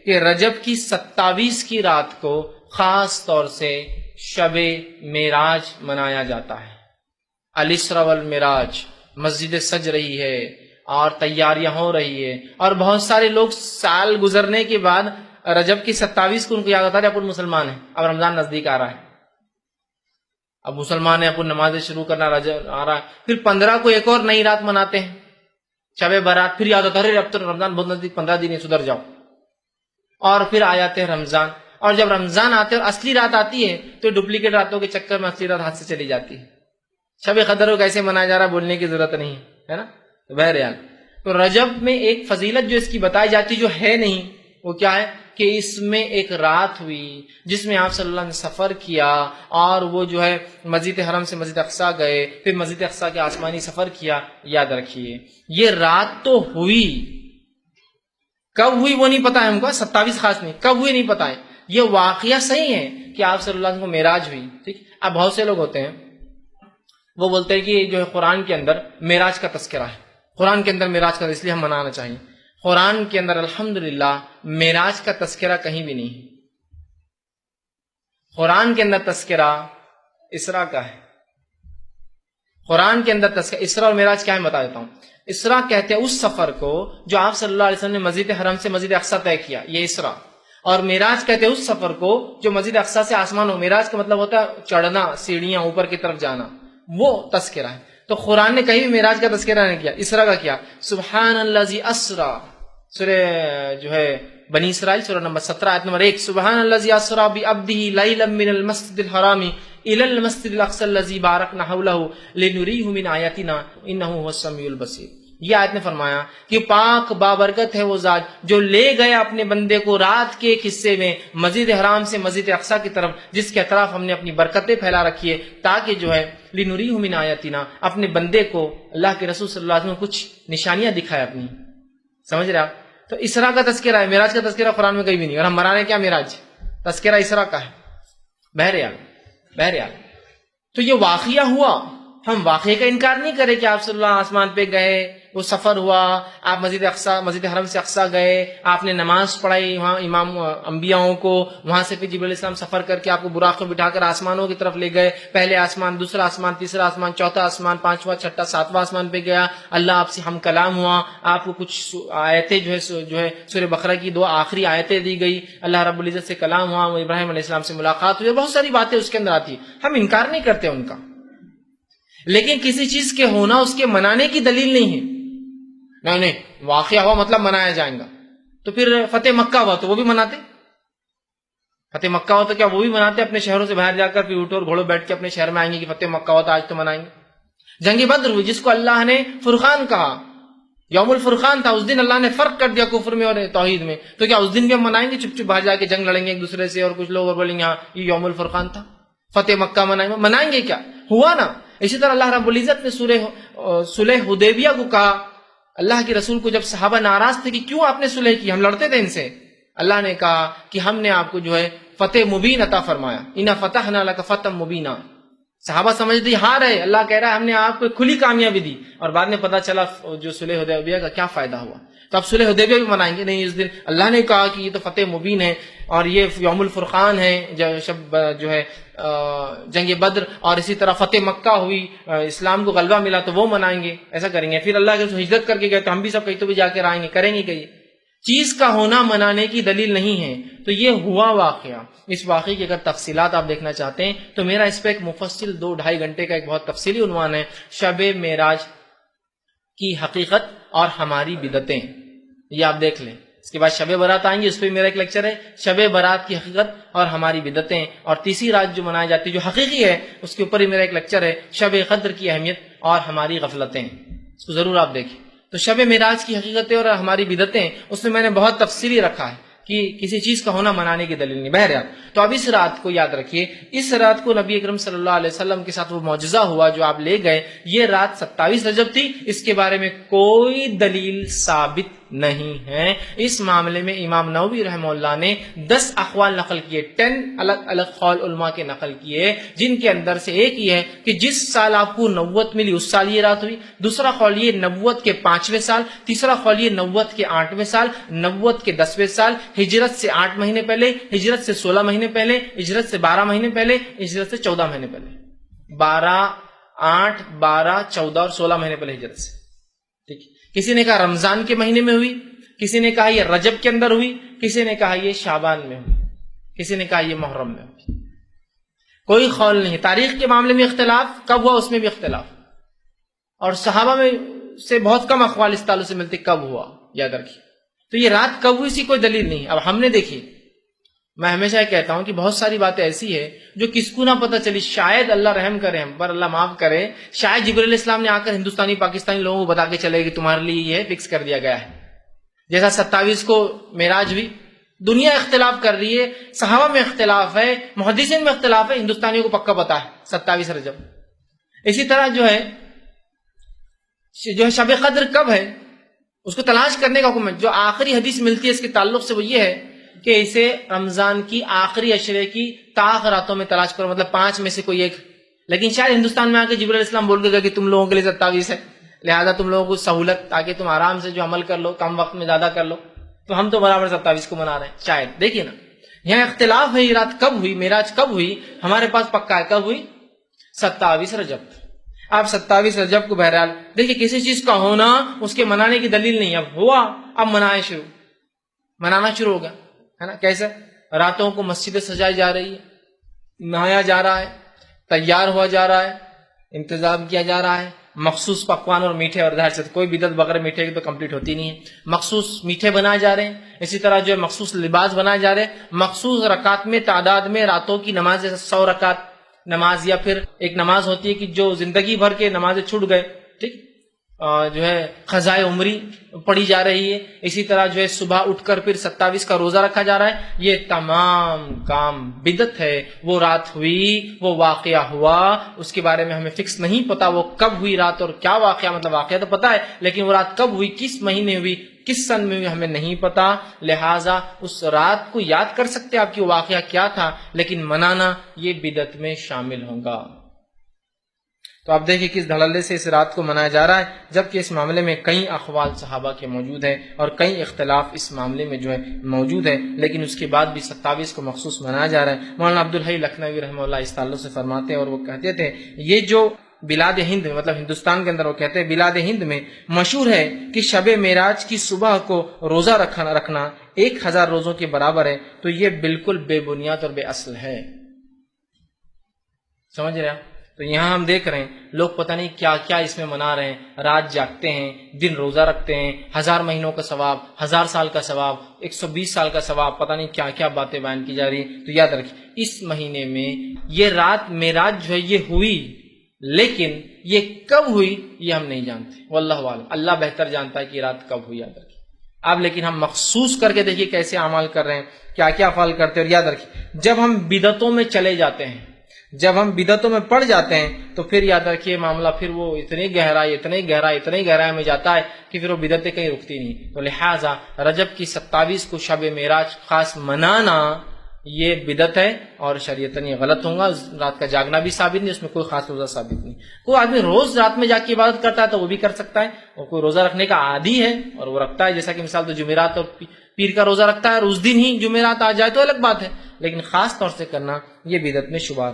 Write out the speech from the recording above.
کہ رجب کی 27 کی رات کو خاص طور سے شب معراج منایا جاتا ہے۔ الاسراء والمعراج، مسجد سج رہی ہے اور تیاریاں ہو رہی ہے، اور بہت سارے لوگ سال گزرنے کے بعد رجب کی 27 کو ان کو یاد آتا ہے اپن مسلمان ہیں، اب رمضان نزدیک آ رہا ہے، اب مسلمان ہیں، اپن نمازیں شروع کرنا رجب آ رہا ہے، پھر 15 کو ایک اور نئی رات مناتے ہیں شب برات، پھر یاد آتا ہے اب تو رمضان بہت نزدیک، 15 دن سدھر جاؤ، اور پھر آ جاتے ہیں رمضان، اور جب رمضان آتے ہیں اور اصلی رات آتی ہے تو ڈپلیکیٹ راتوں کے چکر میں اصلی رات ہاتھ سے چلی جاتی ہے۔ شب قدر کو کیسے منایا جا رہا بولنے کی ضرورت نہیں ہے نا۔ تو بہرحال تو رجب میں ایک فضیلت جو اس کی بتائی جاتی جو ہے نہیں، وہ کیا ہے کہ اس میں ایک رات ہوئی جس میں آپ صلی اللہ علیہ وسلم نے سفر کیا، اور وہ جو ہے مسجد حرم سے مسجد اقصیٰ گئے، پھر مسجد اقصیٰ کے آسمانی سفر کیا۔ یاد رکھیے یہ رات تو ہوئی، کب ہوئی وہ نہیں پتا ہے ہم کو، 27 خاص نہیں، کب ہوئی نہیں پتا ہے، یہ واقعہ صحیح ہے کہ آپ صلی اللہ علیہ وسلم کو معراج ہوئی، ٹھیک۔ اب بہت سے لوگ ہوتے ہیں وہ بولتے ہیں کہ جو ہے قرآن کے اندر معراج کا تذکرہ ہے، قرآن کے اندر معراج کا، اس لیے ہم منانا چاہیے۔ قرآن کے اندر الحمدللہ معراج کا تذکرہ کہیں بھی نہیں ہے۔ قرآن کے اندر تذکرہ اسراء کا ہے، قرآن کے اندر تذکرہ اسراء اور معراج کیا ہے بتا دیتا ہوں۔ اسراء کہتے ہیں اس سفر کو جو آپ صلی اللہ علیہ وسلم نے مسجد حرم سے مسجد اقصیٰ طے کیا، یہ اسراء، اور معراج کہتے ہیں اس سفر کو جو مسجد اقصیٰ سے آسمان ہو۔ معراج کا مطلب ہوتا ہے چڑھنا، سیڑھیاں اوپر کی طرف جانا، وہ تذکرہ ہے۔ تو قرآن نے کہیں بھی معراج کا تذکرہ نہیں کیا، اسراء کا کیا۔ سبحان الذی اسریٰ، سورہ جو ہے بنی اسرائیل سورہ نمبر 17 آیت نمبر 1، سبحان الذی اسریٰ بعبدہ لیلا من المسجد الحرام الی المسجد الاقصی الذی بارکنا حولہ لنریہ من آیاتنا انہ هو السمیع البصیر۔ یہ آیت نے فرمایا کہ پاک بابرکت ہے وہ ذات جو لے گیا اپنے بندے کو رات کے ایک حصے میں مسجد حرام سے مسجد اقصیٰ کی طرف، جس کے اطراف ہم نے اپنی برکتیں پھیلا رکھی ہے، تاکہ جو ہے لنریہ من آیاتنا، اپنے بندے کو اللہ کے رسول صلی اللہ علیہ وسلم کچھ نشانیاں دکھائے اپنی، سمجھ رہے آپ۔ تو اسراء کا تذکرہ ہے، معراج کا تذکرہ قرآن میں کہیں بھی نہیں، اور ہم منانے کیا معراج، تذکرہ اسراء کا ہے۔ بہرحال تو یہ واقعہ ہوا، ہم واقعے کا انکار نہیں کریں کہ آپ صلی اللہ آسمان پہ گئے، وہ سفر ہوا، آپ مسجد حرم سے اقصیٰ گئے، آپ نے نماز پڑھائی وہاں امام انبیاءوں کو، وہاں سے پھر جبرائیل علیہ السلام سفر کر کے آپ کو براق میں بٹھا کر آسمانوں کی طرف لے گئے، پہلے آسمان، دوسرا آسمان، تیسرا آسمان، چوتھا آسمان، پانچواں، چھٹا، ساتواں آسمان پہ گیا، اللہ آپ سے ہم کلام ہوا، آپ کو کچھ آیتیں جو ہے سورہ بقرہ کی 2 آخری آیتیں دی گئی، اللہ رب العزت سے کلام ہوا، ابراہیم علیہ السلام سے ملاقات ہوئی، بہت ساری باتیں اس کے اندر آتی ہیں، ہم انکار نہیں کرتے ان کا، لیکن کسی چیز کے ہونا اس کے منانے کی دلیل نہیں ہے۔ نہیں واقعہ ہوا مطلب منایا جائے گا، تو پھر فتح مکہ ہوا تو وہ بھی مناتے، فتح مکہ ہوا تو کیا وہ بھی مناتے، اپنے شہروں سے باہر جا کر پھر اونٹ اور گھوڑوں بیٹھ کے اپنے شہر میں آئیں گے کہ فتح مکہ ہوا تو آج تو منائیں گے۔ جنگ بدر ہوئی جس کو اللہ نے فرقان کہا، یوم الفرقان تھا، اس دن اللہ نے فرق کر دیا کفر میں اور توحید میں، تو کیا اس دن بھی ہم منائیں گے، چپ چپ باہر جا کے جنگ لڑیں گے ایک دوسرے سے، اور کچھ لوگ اور بولیں گے ہاں یہ یوم الفرقان تھا، فتح مکہ منائیں گے کیا، ہوا نا۔ اسی طرح اللہ رب العزت نے صلح حدیبیہ کو کہا، اللہ کے رسول کو جب صحابہ ناراض تھے کہ کیوں آپ نے صلح کی، ہم لڑتے تھے ان سے، اللہ نے کہا کہ ہم نے آپ کو جو ہے فتح مبین عطا فرمایا، انا فتحنا لک فتحا مبینا۔ صحابہ سمجھتے ہار ہے، اللہ کہہ رہا ہے ہم نے آپ کو کھلی کامیابی دی، اور بعد میں پتا چلا جو صلح حدیبیہ کا کیا فائدہ ہوا، تو اب صلح حدیبیہ بھی منائیں گے نہیں، اس دن اللہ نے کہا کہ یہ تو فتح مبین ہے، اور یہ یوم الفرقان ہے، جو ہے جنگ بدر، اور اسی طرح فتح مکہ ہوئی، اسلام کو غلبہ ملا تو وہ منائیں گے، ایسا کریں گے۔ پھر اللہ کے ہجرت کر کے گئے تو ہم بھی سب کہیں تو بھی جا کے آئیں گے، کریں گے کہیں، چیز کا ہونا منانے کی دلیل نہیں ہے۔ تو یہ ہوا واقعہ، اس واقعے کی اگر تفصیلات آپ دیکھنا چاہتے ہیں تو میرا اس پہ ایک مفصل 2-2.5 گھنٹے کا ایک بہت تفصیلی عنوان ہے، شب معراج کی حقیقت اور ہماری بدعتیں، یہ آپ دیکھ لیں۔ اس کے بعد شب برات آئیں گے، اس پہ میرا ایک لیکچر ہے شب برات کی حقیقت اور ہماری بدعتیں، اور تیسری رات جو منائی جاتی ہے جو حقیقی ہے اس کے اوپر ہی میرا ایک لیکچر ہے شب قدر کی اہمیت اور ہماری غفلتیں، اس کو ضرور آپ دیکھیں۔ تو شب معراج کی حقیقتیں اور ہماری بدعتیں، اس میں نے بہت تفصیلی رکھا ہے کہ کسی چیز کا ہونا منانے کی دلیل نہیں۔ بہرحال تو اب اس رات کو یاد رکھیے، اس رات کو نبی اکرم صلی اللہ علیہ وسلم کے ساتھ وہ معجزہ ہوا جو آپ لے گئے، یہ رات 27 رجب تھی، اس کے بارے میں کوئی دلیل ثابت نہیں ہیں۔ اس معاملے میں امام نووی رحمہ اللہ نے 10 اقوال نقل کیے، 10 الگ الگ قول علماء کے نقل کیے، جن کے اندر سے ایک یہ ہے کہ جس سال آپ کو نبوت ملی اس سال یہ رات ہوئی، دوسرا قول یہ نبوت کے 5ویں سال، تیسرا قول یہ نبوت کے 8ویں سال، نبوت کے 10ویں سال، ہجرت سے 8 مہینے پہلے، ہجرت سے 16 مہینے پہلے، ہجرت سے 12 مہینے پہلے، ہجرت سے 14 مہینے پہلے، 8 12 14 اور 16 مہینے پہلے ہجرت سے، ٹھیک ہے۔ کسی نے کہا رمضان کے مہینے میں ہوئی، کسی نے کہا یہ رجب کے اندر ہوئی، کسی نے کہا یہ شعبان میں ہوئی، کسی نے کہا یہ محرم میں ہوئی، کوئی قول نہیں۔ تاریخ کے معاملے میں اختلاف کب ہوا اس میں بھی اختلاف، اور صحابہ میں سے بہت کم اقوال اس تعلق سے ملتے کب ہوا، یاد رکھیے۔ تو یہ رات کب ہوئی اسی کوئی دلیل نہیں۔ اب ہم نے دیکھی، میں ہمیشہ یہ کہتا ہوں کہ بہت ساری باتیں ایسی ہے جو کس کو نہ پتہ چلی، شاید اللہ رحم کرے ہم پر، اللہ معاف کرے، شاید جبرائیل علیہ السلام نے آ کر ہندوستانی پاکستانی لوگوں کو بتا کے چلے کہ تمہارے لیے یہ فکس کر دیا گیا ہے۔ جیسا 27 کو معراج ہوئی، دنیا اختلاف کر رہی ہے، صحابہ میں اختلاف ہے، محدثین میں اختلاف ہے، ہندوستانیوں کو پکا پتا ہے 27 رجب۔ اسی طرح جو ہے شب قدر کب ہے اس کو تلاش کرنے کا حکم ہے۔ جو آخری حدیث ملتی ہے اس کے تعلق سے وہ یہ ہے کہ اسے رمضان کی آخری عشرے کی طاق راتوں میں تلاش کرو، مطلب 5 میں سے کوئی ایک۔ لیکن شاید ہندوستان میں آ کے جبرائیل علیہ السلام بول کے گئے کہ تم لوگوں کے لیے 27 ہے، لہذا تم لوگوں کو سہولت تاکہ تم آرام سے جو عمل کر لو، کم وقت میں زیادہ کر لو، تو ہم تو برابر 27 کو منا رہے ہیں شاید۔ دیکھیے نا، یہاں اختلاف ہے، یہ رات کب ہوئی، معراج کب ہوئی، ہمارے پاس پکا ہے کب ہوئی، 27 رجب۔ اب 27 رجب کو بہرحال دیکھیے کسی چیز کا ہونا اس کے منانے کی دلیل نہیں، اب ہوا اب منانا شروع ہو گیا ہے نا۔ کیسے؟ راتوں کو مسجدیں سجائی جا رہی ہے، نہایا جا رہا ہے، تیار ہوا جا رہا ہے، انتظام کیا جا رہا ہے، مخصوص پکوان اور میٹھے، اور ظاہر سے کوئی بدعت بغیر میٹھے کی تو کمپلیٹ ہوتی نہیں ہے، مخصوص میٹھے بنائے جا رہے ہیں، اسی طرح جو ہے مخصوص لباس بنائے جا رہے ہیں، مخصوص رکعت میں تعداد میں راتوں کی نماز، جیسے 100 رکعت نماز، یا پھر ایک نماز ہوتی ہے کہ جو زندگی بھر کے نمازیں چھوٹ گئے، ٹھیک، جو ہے قضائے عمری پڑھی جا رہی ہے۔ اسی طرح جو ہے صبح اٹھ کر پھر 27 کا روزہ رکھا جا رہا ہے۔ یہ تمام کام بدعت ہے۔ وہ رات ہوئی، وہ واقعہ ہوا، اس کے بارے میں ہمیں فکس نہیں پتا وہ کب ہوئی رات اور کیا واقعہ، مطلب واقعہ تو پتا ہے لیکن وہ رات کب ہوئی، کس مہینے ہوئی، کس سن میں ہوئی، ہمیں نہیں پتا۔ لہٰذا اس رات کو یاد کر سکتے آپ کی وہ واقعہ کیا تھا، لیکن منانا یہ بدعت میں شامل ہوگا۔ تو آپ دیکھیں کس دھڑلے سے اس رات کو منایا جا رہا ہے، جبکہ اس معاملے میں کئی اقوال صحابہ کے موجود ہیں اور کئی اختلاف اس معاملے میں جو ہے موجود ہے، لیکن اس کے بعد بھی 27 کو مخصوص منایا جا رہا ہے۔ مولانا عبدالحی لکھنوی رحمہ اللہ اس تعلق سے فرماتے ہیں، اور وہ کہتے تھے یہ جو بلاد ہند میں، مطلب ہندوستان کے اندر، وہ کہتے ہیں بلاد ہند میں مشہور ہے کہ شب معراج کی صبح کو روزہ رکھنا 1000 روزوں کے برابر ہے، تو یہ بالکل بے بنیاد اور بے اصل ہے۔ سمجھ رہے ہیں؟ تو یہاں ہم دیکھ رہے ہیں لوگ پتہ نہیں کیا کیا اس میں منا رہے ہیں، رات جاگتے ہیں، دن روزہ رکھتے ہیں، 1000 مہینوں کا ثواب، 1000 سال کا ثواب، 120 سال کا ثواب، پتہ نہیں کیا کیا باتیں بیان کی جا رہی ہیں۔ تو یاد رکھیں اس مہینے میں یہ رات معراج جو ہے یہ ہوئی، لیکن یہ کب ہوئی یہ ہم نہیں جانتے، واللہ عالم، اللہ بہتر جانتا ہے کہ یہ رات کب ہوئی۔ یاد رکھیں اب، لیکن ہم مخصوص کر کے دیکھیے کیسے اعمال کر رہے ہیں، کیا کیا افعال کرتے ہیں۔ اور یاد رکھیں جب ہم بدعتوں میں چلے جاتے ہیں، جب ہم بدعتوں میں پڑ جاتے ہیں تو پھر یاد رکھیے معاملہ پھر وہ اتنی گہرائی میں جاتا ہے کہ پھر وہ بدعتیں کہیں رکتی نہیں۔ تو لہٰذا رجب کی 27 کو شب معراج خاص منانا یہ بدعت ہے اور شریعتاً یہ غلط ہوگا۔ رات کا جاگنا بھی ثابت نہیں، اس میں کوئی خاص روزہ ثابت نہیں۔ کوئی آدمی روز رات میں جا کے عبادت کرتا ہے تو وہ بھی کر سکتا ہے، اور کوئی روزہ رکھنے کا عادی ہے اور وہ رکھتا ہے، جیسا کہ مثال تو جمعرات اور پیر کا روزہ رکھتا ہے اور اس دن ہی جمعرات آ جائے تو الگ بات ہے، لیکن خاص طور سے کرنا یہ بدعت میں شمار